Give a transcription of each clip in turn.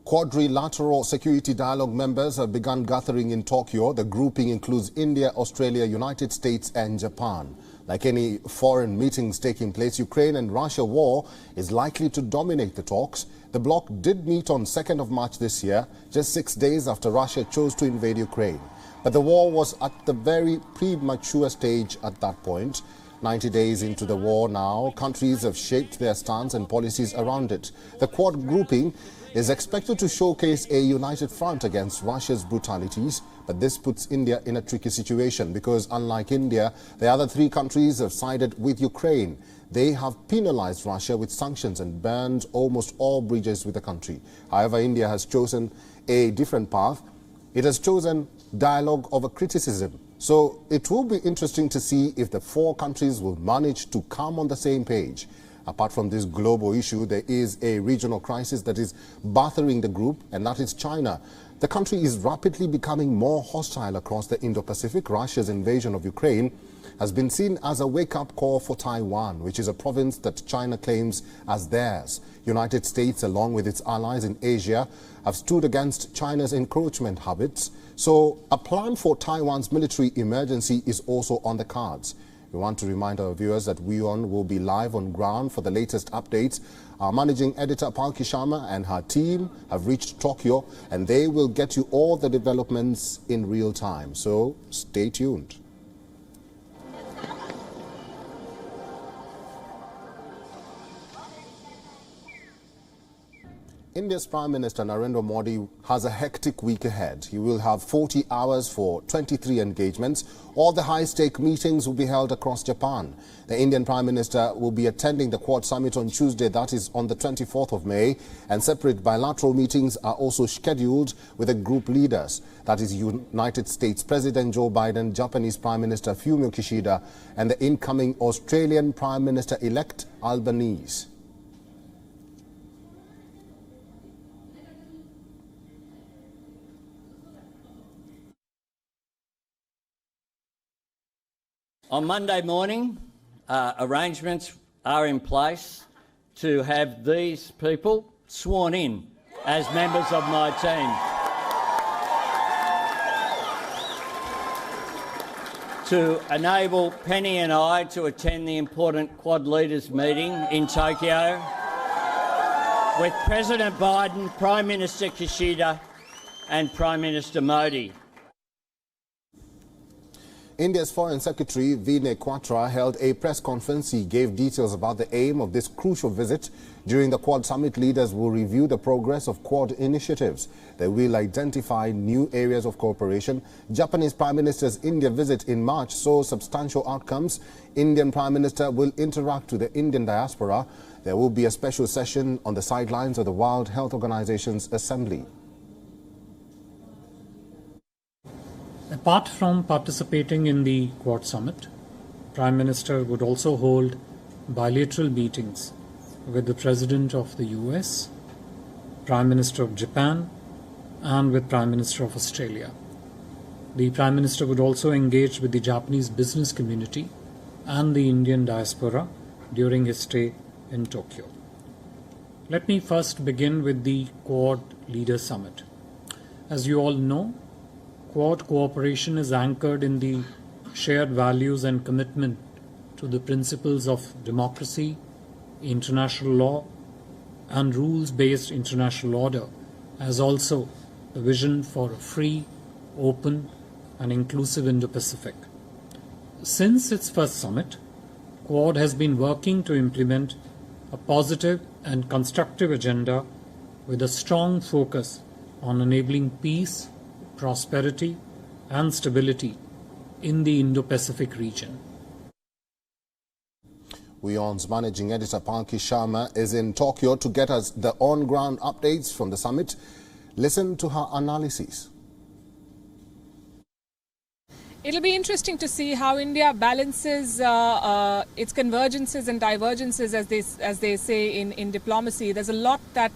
Quadrilateral security dialogue members have begun gathering in Tokyo. The grouping includes India, Australia, United States and Japan. Like any foreign meetings taking place, Ukraine and Russia war is likely to dominate the talks. The bloc did meet on 2nd of March this year, just 6 days after Russia chose to invade Ukraine. But the war was at the very premature stage at that point. 90 days into the war now, countries have shaped their stance and policies around it. The Quad grouping is expected to showcase a united front against Russia's brutalities, but this puts India in a tricky situation because, unlike India, the other three countries have sided with Ukraine. They have penalized Russia with sanctions and banned almost all bridges with the country. However, India has chosen a different path. It has chosen dialogue over criticism. So it will be interesting to see if the four countries will manage to come on the same page. Apart from this global issue, there is a regional crisis that is battering the group, and that is China. The country is rapidly becoming more hostile across the Indo-Pacific. Russia's invasion of Ukraine has been seen as a wake-up call for Taiwan, which is a province that China claims as theirs. United States, along with its allies in Asia, have stood against China's encroachment habits. So a plan for Taiwan's military emergency is also on the cards. We want to remind our viewers that WION will be live on ground for the latest updates. Our managing editor, Palki Sharma, and her team have reached Tokyo, and they will get you all the developments in real time. So stay tuned. India's Prime Minister Narendra Modi has a hectic week ahead. He will have 40 hours for 23 engagements. All the high-stake meetings will be held across Japan. The Indian Prime Minister will be attending the Quad Summit on Tuesday, that is on the 24th of May, and separate bilateral meetings are also scheduled with the group leaders. That is United States President Joe Biden, Japanese Prime Minister Fumio Kishida, and the incoming Australian Prime Minister-elect Albanese. On Monday morning, arrangements are in place to have these people sworn in as members of my team. To enable Penny and I to attend the important Quad Leaders meeting in Tokyo with President Biden, Prime Minister Kishida and Prime Minister Modi. India's Foreign Secretary Vinay Quatra held a press conference. He gave details about the aim of this crucial visit. During the Quad Summit, leaders will review the progress of Quad initiatives. They will identify new areas of cooperation. Japanese Prime Minister's India visit in March saw substantial outcomes. Indian Prime Minister will interact with the Indian diaspora. There will be a special session on the sidelines of the World Health Organization's assembly. Apart from participating in the Quad Summit, Prime Minister would also hold bilateral meetings with the President of the US, Prime Minister of Japan, and with Prime Minister of Australia. The Prime Minister would also engage with the Japanese business community and the Indian diaspora during his stay in Tokyo. Let me first begin with the Quad Leaders Summit. As you all know, Quad cooperation is anchored in the shared values and commitment to the principles of democracy, international law, and rules-based international order, as also the vision for a free, open, and inclusive Indo-Pacific. Since its first summit, Quad has been working to implement a positive and constructive agenda with a strong focus on enabling peace, prosperity and stability in the Indo-Pacific region. WION's managing editor Palki Sharma is in Tokyo to get us the on-ground updates from the summit. Listen to her analysis. It'll be interesting to see how India balances its convergences and divergences, as they say in diplomacy. There's a lot that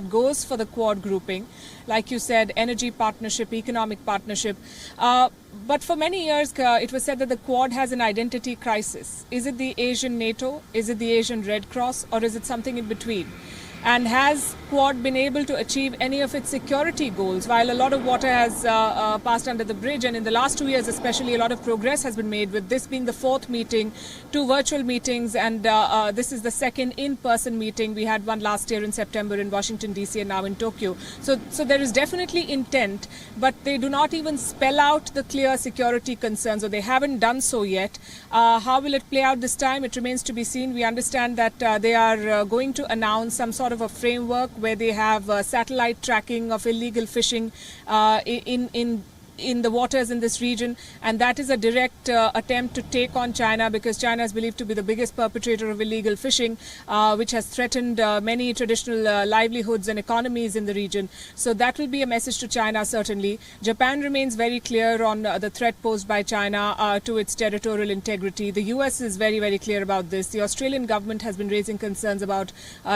goes for the Quad grouping. Like you said, energy partnership, economic partnership. But for many years, it was said that the Quad has an identity crisis. Is it the Asian NATO? Is it the Asian Red Cross? Or is it something in between? And has Quad been able to achieve any of its security goals. While a lot of water has passed under the bridge, and in the last 2 years especially, a lot of progress has been made, with this being the 4th meeting, 2 virtual meetings, and this is the 2nd in-person meeting. We had one last year in September in Washington DC and now in Tokyo. So there is definitely intent, but they do not even spell out the clear security concerns, or they haven't done so yet. How will it play out this time? It remains to be seen. We understand that they are going to announce some sort of a framework where they have satellite tracking of illegal fishing in the waters in this region, and that is a direct attempt to take on China, because China is believed to be the biggest perpetrator of illegal fishing, which has threatened many traditional livelihoods and economies in the region. So that will be a message to China, certainly. Japan remains very clear on the threat posed by China to its territorial integrity. The US is very, very clear about this. The Australian government has been raising concerns about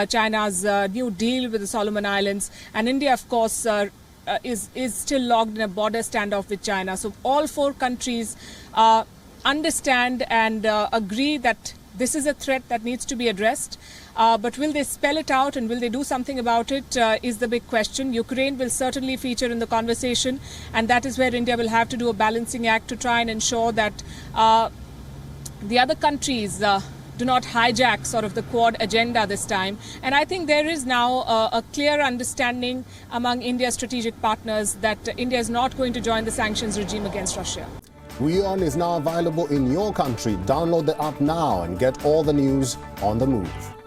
China's new deal with the Solomon Islands, and India, of course, is still logged in a border standoff with China. So all 4 countries understand and agree that this is a threat that needs to be addressed. But will they spell it out, and will they do something about it is the big question. Ukraine will certainly feature in the conversation, and that is where India will have to do a balancing act to try and ensure that the other countries do not hijack sort of the Quad agenda this time. And I think there is now a clear understanding among India's strategic partners that India is not going to join the sanctions regime against Russia. WION is now available in your country. Download the app now and get all the news on the move.